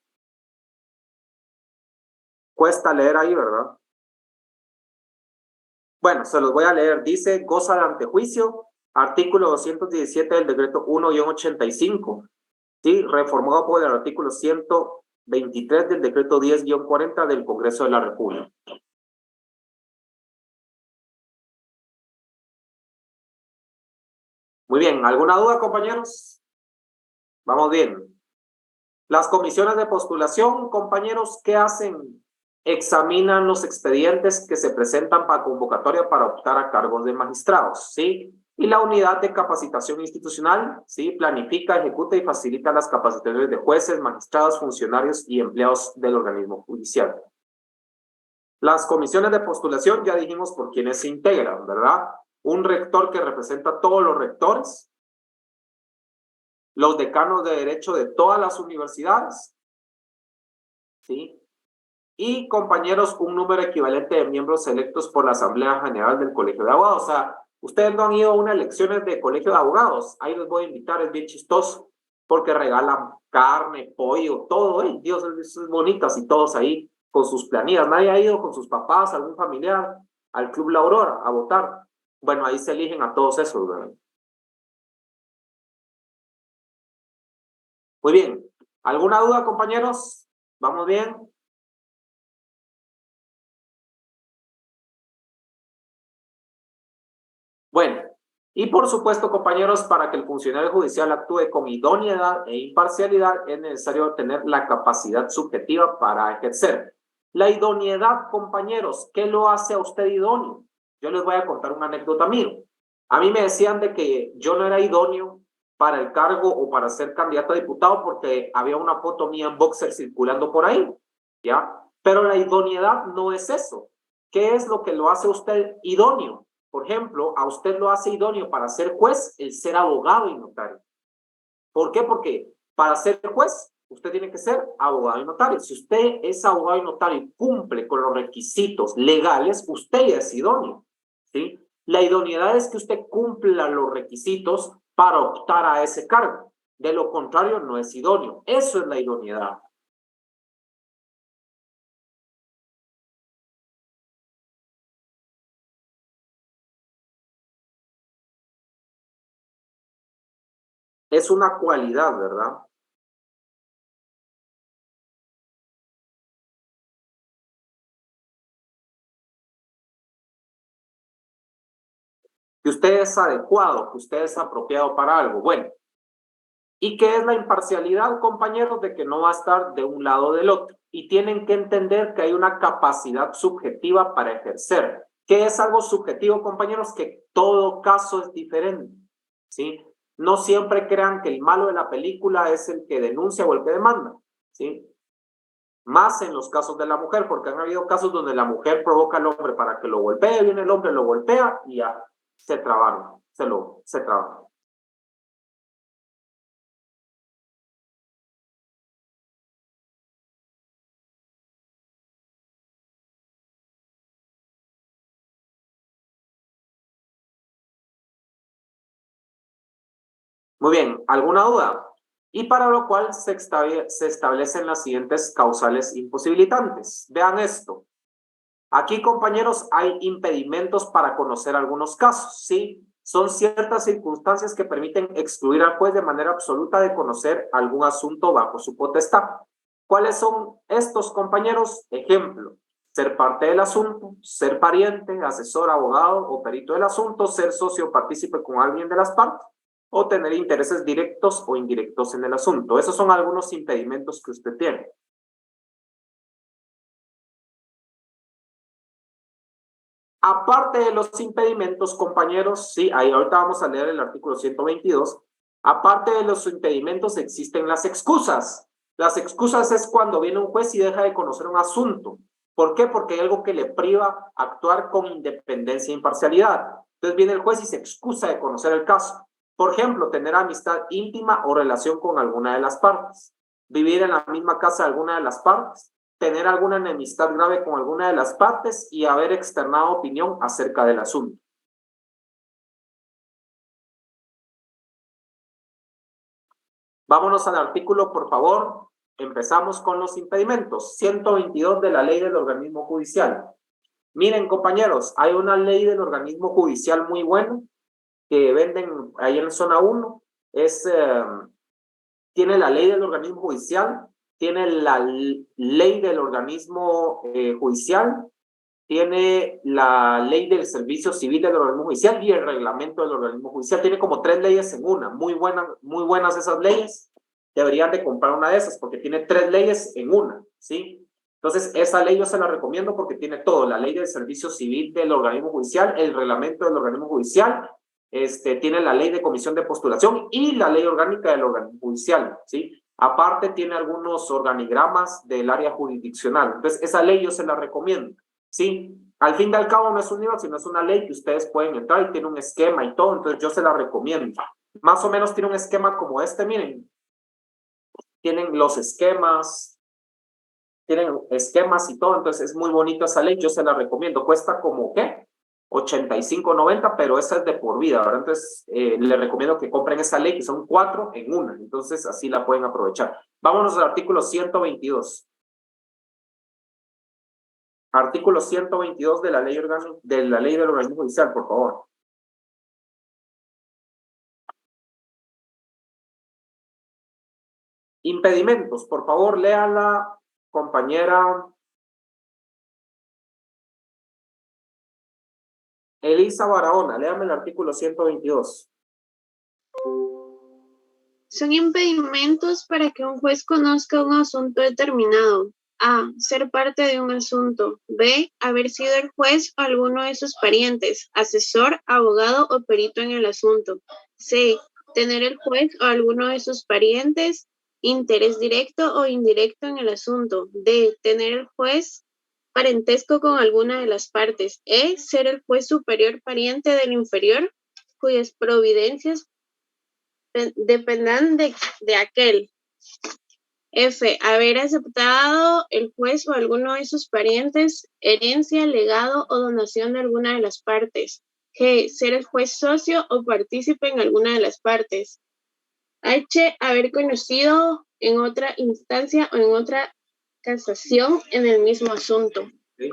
Cuesta leer ahí, ¿verdad? Bueno, se los voy a leer. Dice, goza de antejuicio, artículo 217 del decreto 1-85, ¿sí? Reformado por el artículo 123 del decreto 10-40 del Congreso de la República. Muy bien, ¿alguna duda, compañeros? Vamos bien. Las comisiones de postulación, compañeros, ¿qué hacen? Examinan los expedientes que se presentan para convocatoria para optar a cargos de magistrados, ¿sí? Y la unidad de capacitación institucional, ¿sí? Planifica, ejecuta y facilita las capacitaciones de jueces, magistrados, funcionarios y empleados del organismo judicial. Las comisiones de postulación, ya dijimos por quiénes se integran, ¿verdad? Un rector que representa a todos los rectores, los decanos de derecho de todas las universidades, ¿sí? Y, compañeros, un número equivalente de miembros electos por la Asamblea General del Colegio de Abogados. O sea, ustedes no han ido a unas elecciones de Colegio de Abogados. Ahí los voy a invitar, es bien chistoso, porque regalan carne, pollo, todo. Dios, es bonito, así todos ahí con sus planillas. Nadie ha ido con sus papás, algún familiar, al Club La Aurora a votar. Bueno, ahí se eligen a todos esos, ¿verdad? Muy bien. ¿Alguna duda, compañeros? ¿Vamos bien? Bueno, y por supuesto, compañeros, para que el funcionario judicial actúe con idoneidad e imparcialidad, es necesario tener la capacidad subjetiva para ejercer. La idoneidad, compañeros, ¿qué lo hace a usted idóneo? Yo les voy a contar una anécdota mía. A mí me decían de que yo no era idóneo para el cargo o para ser candidato a diputado porque había una foto mía en boxer circulando por ahí, ¿ya? Pero la idoneidad no es eso. ¿Qué es lo que lo hace a usted idóneo? Por ejemplo, a usted lo hace idóneo para ser juez el ser abogado y notario. ¿Por qué? Porque para ser juez, usted tiene que ser abogado y notario. Si usted es abogado y notario y cumple con los requisitos legales, usted es idóneo, ¿sí? La idoneidad es que usted cumpla los requisitos para optar a ese cargo. De lo contrario, no es idóneo. Eso es la idoneidad. Es una cualidad, ¿verdad? Que usted es adecuado, que usted es apropiado para algo. Bueno, ¿y qué es la imparcialidad, compañeros? De que no va a estar de un lado o del otro. Y tienen que entender que hay una capacidad subjetiva para ejercer. ¿Qué es algo subjetivo, compañeros? Que todo caso es diferente, ¿sí? No siempre crean que el malo de la película es el que denuncia o el que demanda, ¿sí? Más en los casos de la mujer, porque han habido casos donde la mujer provoca al hombre para que lo golpee, viene el hombre, lo golpea y ya se trabaron, se trabaron. Muy bien, ¿alguna duda? Y para lo cual se establecen las siguientes causales imposibilitantes. Vean esto. Aquí, compañeros, hay impedimentos para conocer algunos casos, ¿sí? Son ciertas circunstancias que permiten excluir al juez de manera absoluta de conocer algún asunto bajo su potestad. ¿Cuáles son estos, compañeros? Ejemplo, ser parte del asunto, ser pariente, asesor, abogado o perito del asunto, ser socio o partícipe con alguien de las partes, o tener intereses directos o indirectos en el asunto. Esos son algunos impedimentos que usted tiene. Aparte de los impedimentos, compañeros, sí, ahí ahorita vamos a leer el artículo 122. Aparte de los impedimentos existen las excusas. Las excusas es cuando viene un juez y deja de conocer un asunto. ¿Por qué? Porque hay algo que le priva actuar con independencia e imparcialidad. Entonces viene el juez y se excusa de conocer el caso. Por ejemplo, tener amistad íntima o relación con alguna de las partes. Vivir en la misma casa de alguna de las partes. Tener alguna enemistad grave con alguna de las partes y haber externado opinión acerca del asunto. Vámonos al artículo, por favor. Empezamos con los impedimentos. 122 de la ley del organismo judicial. Miren, compañeros, hay una ley del organismo judicial muy buena que venden ahí en zona 1. Tiene la ley del organismo judicial, tiene la ley del organismo judicial, tiene la ley del servicio civil del organismo judicial y el reglamento del organismo judicial. Tiene como 3 leyes en una. Muy buenas esas leyes. Deberían de comprar una de esas porque tiene 3 leyes en una, ¿sí? Entonces, esa ley yo se la recomiendo porque tiene todo. La ley del servicio civil del organismo judicial, el reglamento del organismo judicial, tiene la ley de comisión de postulación y la ley orgánica del organismo judicial, ¿sí? Aparte, tiene algunos organigramas del área jurisdiccional. Entonces, esa ley yo se la recomiendo, ¿sí? Al fin y al cabo no es un libro, sino es una ley que ustedes pueden entrar y tiene un esquema y todo, entonces yo se la recomiendo. Más o menos tiene un esquema como este, miren. Tienen los esquemas, tienen esquemas y todo, entonces es muy bonito esa ley, yo se la recomiendo. Cuesta como, ¿qué? 85.90, pero esa es de por vida, ¿verdad? Entonces, les recomiendo que compren esa ley, que son 4 en una, entonces así la pueden aprovechar. Vámonos al artículo 122. Artículo 122 de la ley del organismo judicial, por favor. Impedimentos, por favor, léala, compañera Elisa Barahona, léame el artículo 122. Son impedimentos para que un juez conozca un asunto determinado. A. Ser parte de un asunto. B. Haber sido el juez o alguno de sus parientes, asesor, abogado o perito en el asunto. C. Tener el juez o alguno de sus parientes interés directo o indirecto en el asunto. D. Tener el juez parentesco con alguna de las partes. E. Ser el juez superior pariente del inferior, cuyas providencias dependan de aquel. F. Haber aceptado el juez o alguno de sus parientes herencia, legado o donación de alguna de las partes. G. Ser el juez socio o partícipe en alguna de las partes. H. Haber conocido en otra instancia o en otra casación en el mismo asunto. ¿Sí?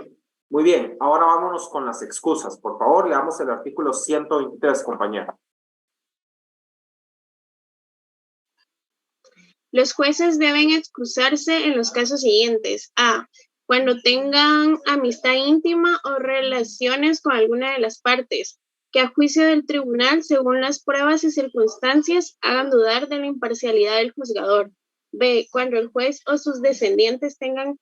Muy bien, ahora vámonos con las excusas. Por favor, leamos el artículo 123, compañera. Los jueces deben excusarse en los casos siguientes. A. Cuando tengan amistad íntima o relaciones con alguna de las partes, que a juicio del tribunal, según las pruebas y circunstancias, hagan dudar de la imparcialidad del juzgador. B. Cuando el juez o sus descendientes tengan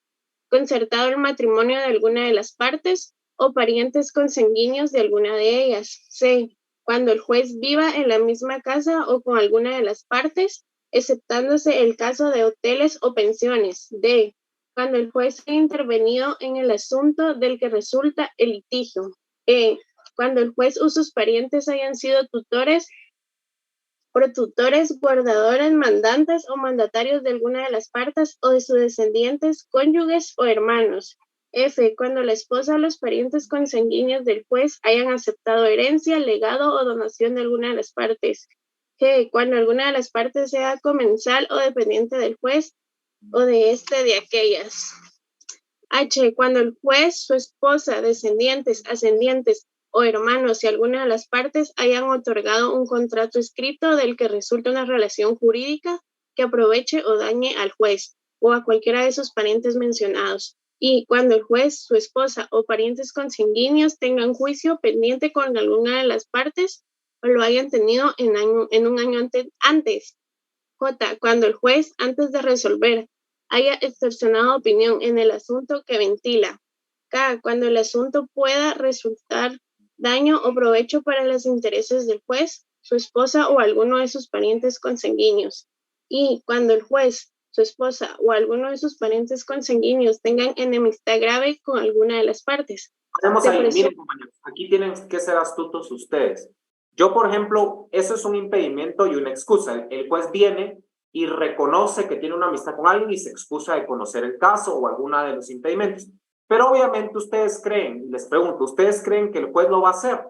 concertado el matrimonio de alguna de las partes o parientes consanguíneos de alguna de ellas. C. Cuando el juez viva en la misma casa o con alguna de las partes, exceptándose el caso de hoteles o pensiones. D. Cuando el juez ha intervenido en el asunto del que resulta el litigio. E. Cuando el juez o sus parientes hayan sido tutores, protutores, guardadores, mandantes o mandatarios de alguna de las partes o de sus descendientes, cónyuges o hermanos. F. Cuando la esposa o los parientes consanguíneos del juez hayan aceptado herencia, legado o donación de alguna de las partes. G. Cuando alguna de las partes sea comensal o dependiente del juez o de aquellas. H. Cuando el juez, su esposa, descendientes, ascendientes o hermanos y alguna de las partes hayan otorgado un contrato escrito del que resulta una relación jurídica que aproveche o dañe al juez o a cualquiera de sus parientes mencionados. Y cuando el juez, su esposa o parientes consanguíneos tengan juicio pendiente con alguna de las partes o lo hayan tenido en un año antes. J. Cuando el juez, antes de resolver, haya extorsionado opinión en el asunto que ventila. K. Cuando el asunto pueda resultar daño o provecho para los intereses del juez, su esposa o alguno de sus parientes consanguíneos. Y cuando el juez, su esposa o alguno de sus parientes consanguíneos tengan enemistad grave con alguna de las partes. Vamos ahí, miren, compañeros, aquí tienen que ser astutos ustedes. Yo, por ejemplo, eso es un impedimento y una excusa. El juez viene y reconoce que tiene una amistad con alguien y se excusa de conocer el caso o alguna de los impedimentos. Pero obviamente ustedes creen, les pregunto, ¿ustedes creen que el juez lo va a hacer?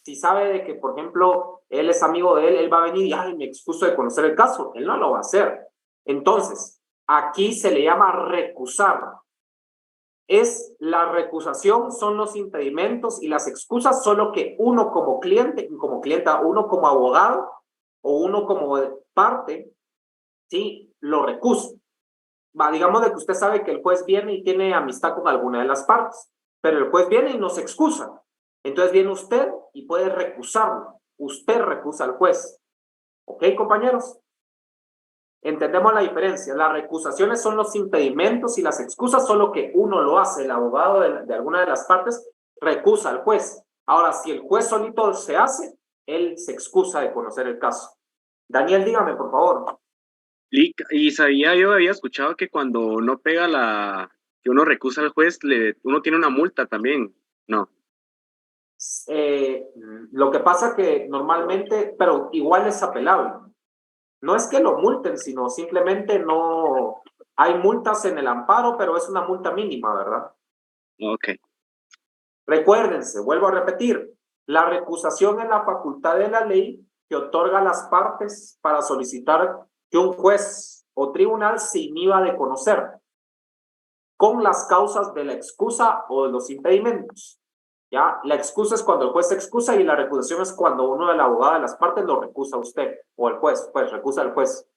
Si sabe de que, por ejemplo, él es amigo de él, él va a venir y ay, me excuso de conocer el caso. Él no lo va a hacer. Entonces, aquí se le llama recusar. Es la recusación, son los impedimentos y las excusas, solo que uno como cliente, uno como abogado o uno como parte, sí, lo recusa. Digamos de que usted sabe que el juez viene y tiene amistad con alguna de las partes, pero el juez viene y no se excusa. Entonces viene usted y puede recusarlo. Usted recusa al juez. ¿Ok, compañeros? Entendemos la diferencia. Las recusaciones son los impedimentos y las excusas, solo que uno lo hace, el abogado de alguna de las partes recusa al juez. Ahora, si el juez solito se hace, él se excusa de conocer el caso. Daniel, dígame, por favor. Y yo había escuchado que cuando no pega que uno recusa al juez, uno tiene una multa también, ¿no? Lo que pasa que normalmente, pero igual es apelable. No es que lo multen, sino simplemente no... Hay multas en el amparo, pero es una multa mínima, ¿verdad? Ok. Recuérdense, vuelvo a repetir, la recusación es la facultad de la ley que otorga a las partes para solicitar que un juez o tribunal se inhiba de conocer. con las causas de la excusa o de los impedimentos. ¿Ya? La excusa es cuando el juez se excusa y la recusación es cuando uno de la abogada de las partes lo recusa a usted, o el juez, pues recusa al juez.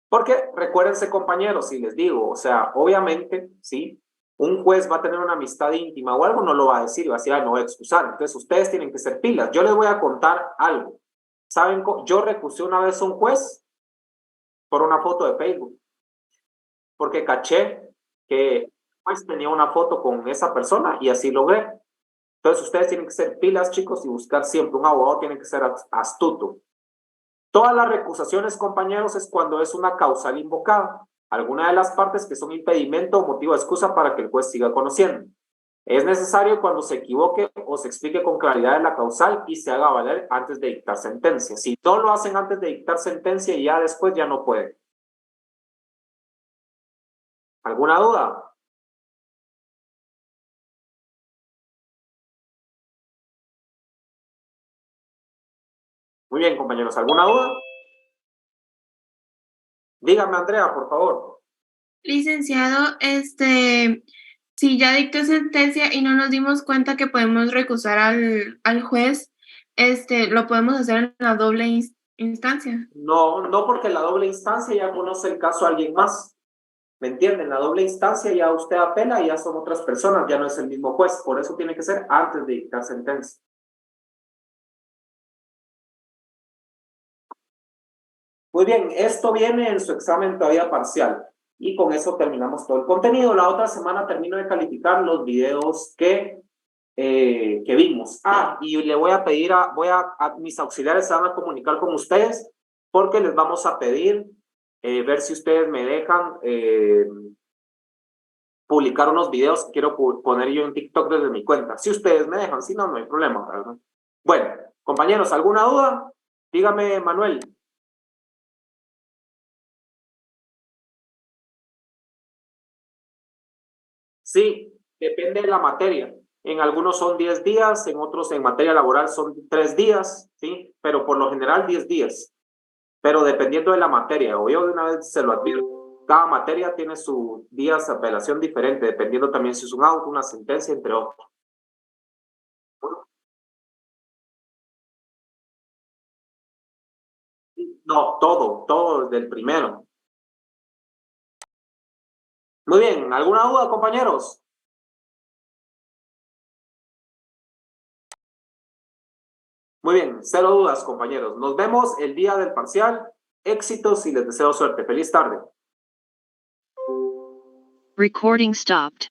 Porque recuérdense, compañeros, si les digo, o sea, obviamente, ¿sí? Un juez va a tener una amistad íntima o algo, no lo va a decir, va a decir, no voy a excusar. Entonces, ustedes tienen que ser pilas. Yo les voy a contar algo. ¿Saben? Yo recusé una vez a un juez por una foto de Facebook, porque caché que el juez tenía una foto con esa persona y así logré. Entonces, ustedes tienen que ser pilas, chicos, y buscar siempre un abogado, tiene que ser astuto. Todas las recusaciones, compañeros, es cuando es una causal invocada. Alguna de las partes que son impedimento o motivo de excusa para que el juez siga conociendo. Es necesario cuando se equivoque o se explique con claridad la causal y se haga valer antes de dictar sentencia. Si no lo hacen antes de dictar sentencia y ya después ya no pueden. ¿Alguna duda? Muy bien, compañeros. ¿Alguna duda? Dígame, Andrea, por favor. Licenciado, si ya dictó sentencia y no nos dimos cuenta que podemos recusar al juez, lo podemos hacer en la doble instancia. No, no, porque la doble instancia ya conoce el caso a alguien más. ¿Me entienden? La doble instancia ya usted apela y ya son otras personas, ya no es el mismo juez. Por eso tiene que ser antes de dictar sentencia. Muy bien, esto viene en su examen todavía parcial. Y con eso terminamos todo el contenido. La otra semana termino de calificar los videos que vimos. Y le voy a pedir a mis auxiliares se van a comunicar con ustedes porque les vamos a pedir ver si ustedes me dejan publicar unos videos que quiero poner yo en TikTok desde mi cuenta. Si ustedes me dejan, si no, no hay problema, ¿verdad? Bueno, compañeros, ¿alguna duda? Dígame, Manuel. Sí, depende de la materia. En algunos son 10 días, en otros en materia laboral son 3 días, ¿sí? Pero por lo general 10 días. Pero dependiendo de la materia, o yo de una vez se lo advierto, cada materia tiene su días de apelación diferente, dependiendo también si es un auto, una sentencia, entre otros. No, todo desde el primero. Muy bien, ¿alguna duda, compañeros? Muy bien, cero dudas, compañeros. Nos vemos el día del parcial. Éxitos y les deseo suerte. Feliz tarde. Recording stopped.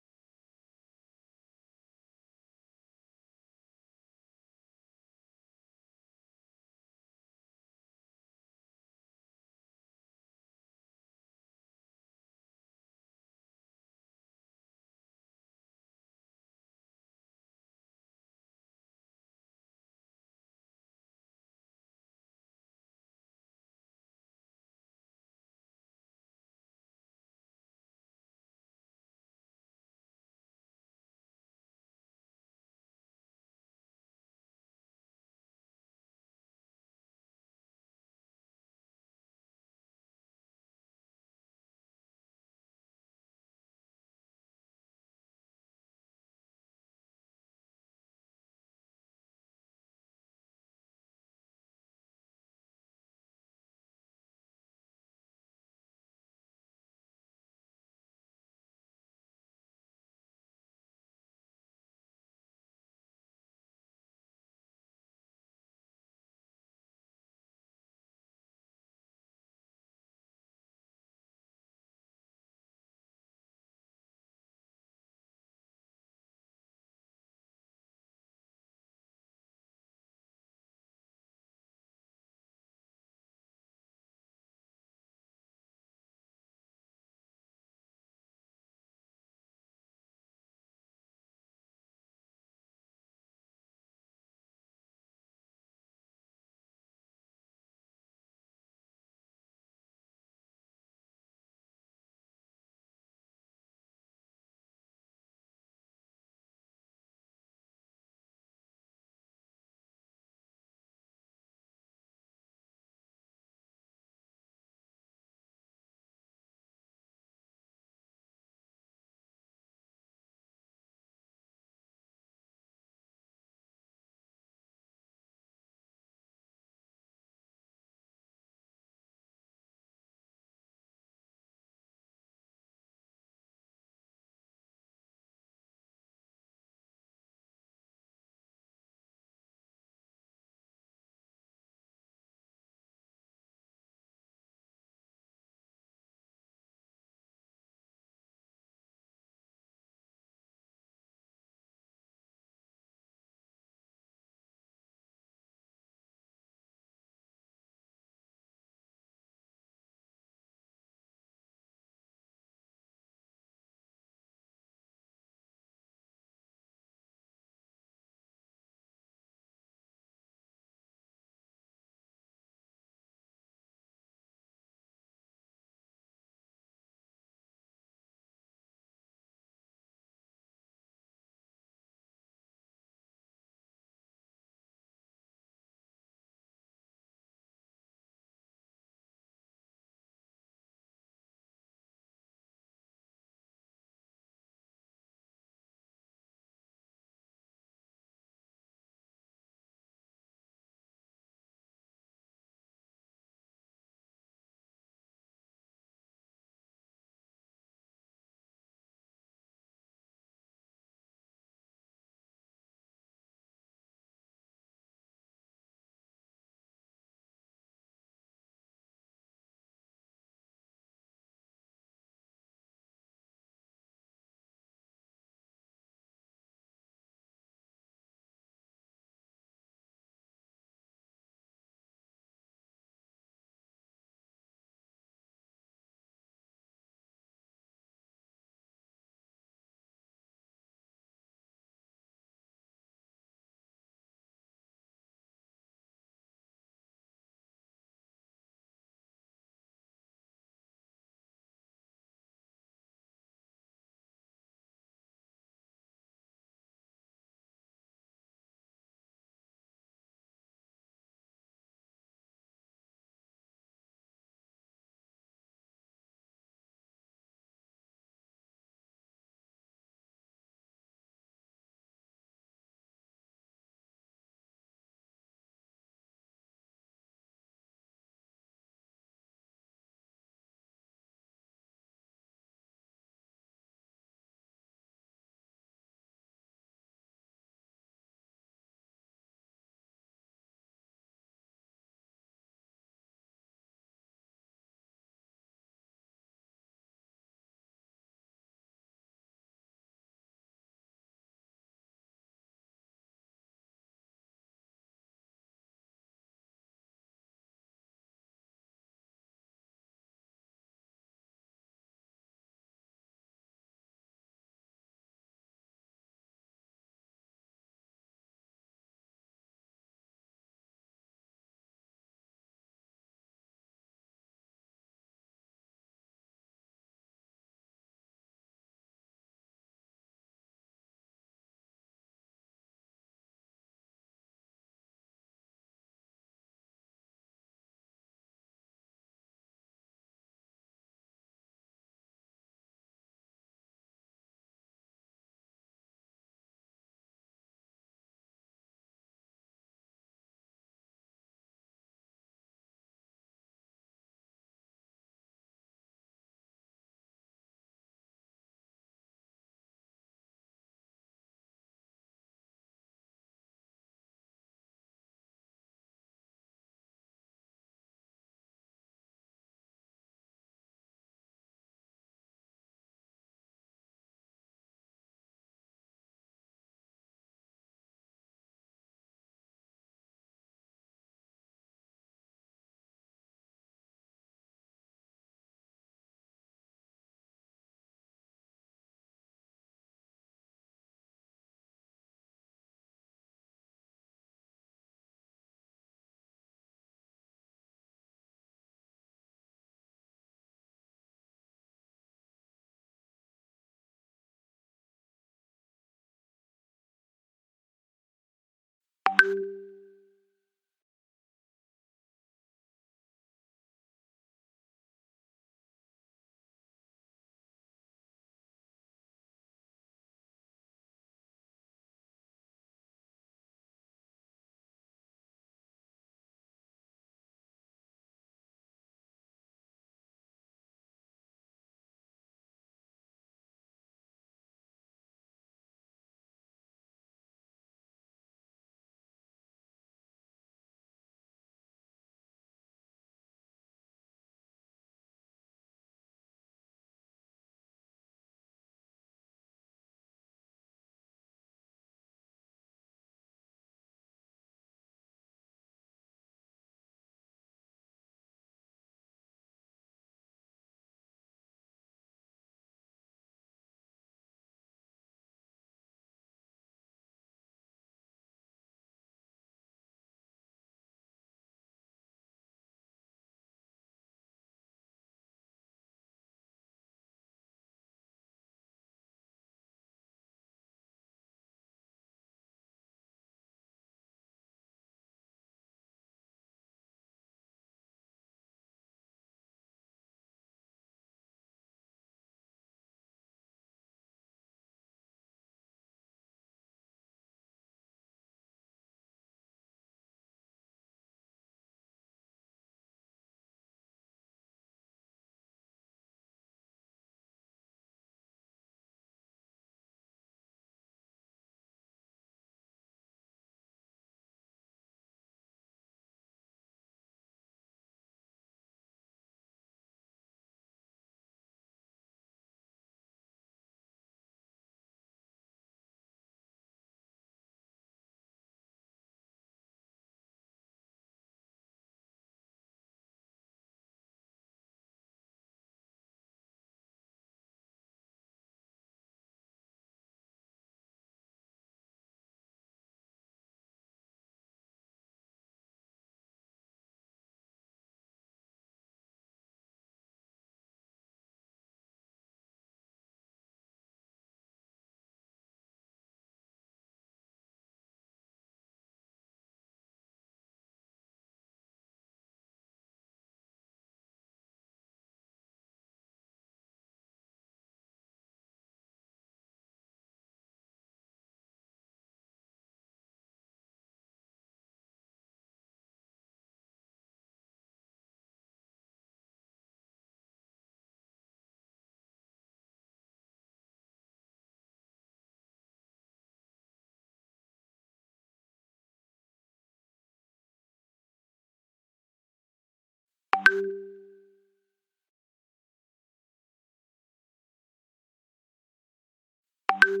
Thank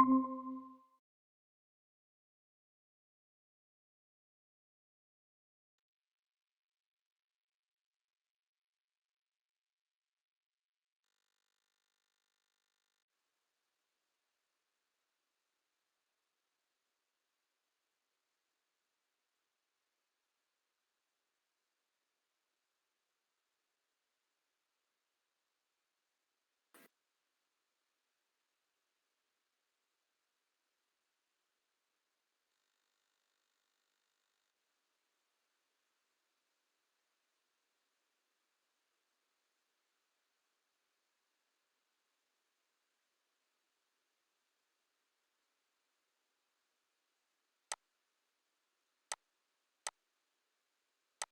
you.